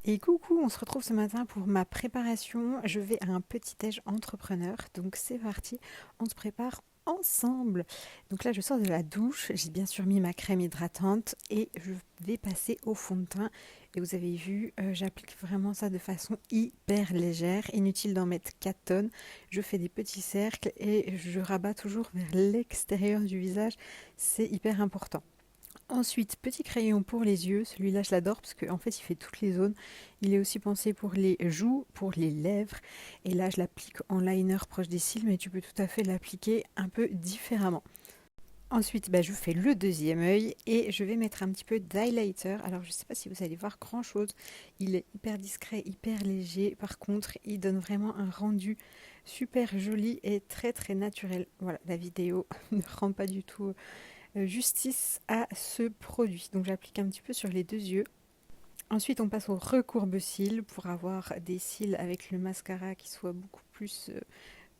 Et coucou, on se retrouve ce matin pour ma préparation. Je vais à un petit déj entrepreneur, donc c'est parti, on se prépare ensemble. Donc là, je sors de la douche, j'ai bien sûr mis ma crème hydratante et je vais passer au fond de teint. Et vous avez vu, j'applique vraiment ça de façon hyper légère, inutile d'en mettre 4 tonnes. Je fais des petits cercles et je rabats toujours vers l'extérieur du visage, c'est hyper important. Ensuite, petit crayon pour les yeux. Celui-là, je l'adore parce qu'en fait, il fait toutes les zones. Il est aussi pensé pour les joues, pour les lèvres. Et là, je l'applique en liner proche des cils, mais tu peux tout à fait l'appliquer un peu différemment. Ensuite, je fais le deuxième œil et je vais mettre un petit peu d'highlighter. Alors, je ne sais pas si vous allez voir grand-chose. Il est hyper discret, hyper léger. Par contre, il donne vraiment un rendu super joli et très très naturel. Voilà, la vidéo ne rend pas du tout justice à ce produit. Donc j'applique un petit peu sur les deux yeux. Ensuite, on passe au recourbe-cils pour avoir des cils avec le mascara qui soit beaucoup plus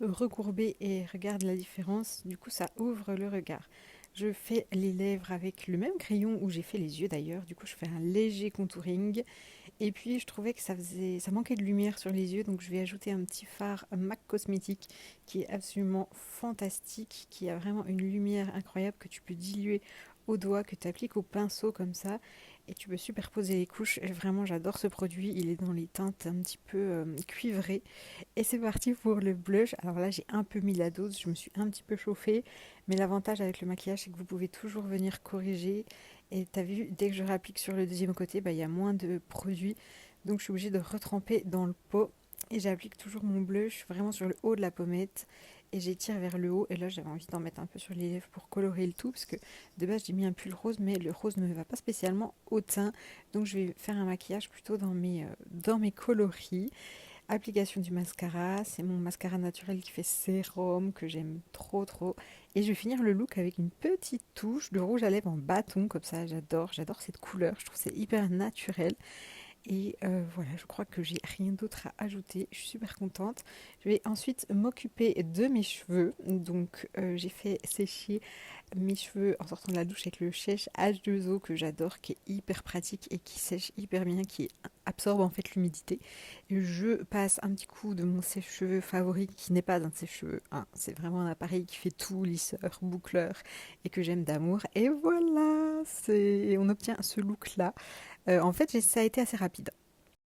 recourbé et regarde la différence. Du coup, ça ouvre le regard. Je fais les lèvres avec le même crayon où j'ai fait les yeux d'ailleurs. Du coup, je fais un léger contouring. Et puis, je trouvais que ça manquait de lumière sur les yeux, donc je vais ajouter un petit fard MAC Cosmétique qui est absolument fantastique, qui a vraiment une lumière incroyable que tu peux diluer au doigt, que tu appliques au pinceau comme ça, et tu peux superposer les couches. Et vraiment, j'adore ce produit. Il est dans les teintes un petit peu cuivrées. Et c'est parti pour le blush. Alors là, j'ai un peu mis la dose, je me suis un petit peu chauffée, mais l'avantage avec le maquillage, c'est que vous pouvez toujours venir corriger. Et tu as vu, dès que je réapplique sur le deuxième côté, il y a moins de produits. Donc je suis obligée de retremper dans le pot. Et j'applique toujours mon blush vraiment sur le haut de la pommette. Et j'étire vers le haut. Et là, j'avais envie d'en mettre un peu sur les lèvres pour colorer le tout. Parce que de base, j'ai mis un pull rose, mais le rose ne me va pas spécialement au teint. Donc je vais faire un maquillage plutôt dans mes coloris. Application du mascara, c'est mon mascara naturel qui fait sérum que j'aime trop trop. Et je vais finir le look avec une petite touche de rouge à lèvres en bâton, comme ça j'adore cette couleur, je trouve que c'est hyper naturel. Et voilà, je crois que j'ai rien d'autre à ajouter. Je suis super contente. Je vais ensuite m'occuper de mes cheveux. Donc j'ai fait sécher mes cheveux en sortant de la douche avec le sèche H2O que j'adore, qui est hyper pratique et qui sèche hyper bien, qui absorbe en fait l'humidité. Et je passe un petit coup de mon sèche-cheveux favori qui n'est pas un sèche-cheveux, hein. C'est vraiment un appareil qui fait tout, lisseur, boucleur et que j'aime d'amour. Et voilà, on obtient ce look là. En fait, ça a été assez rapide.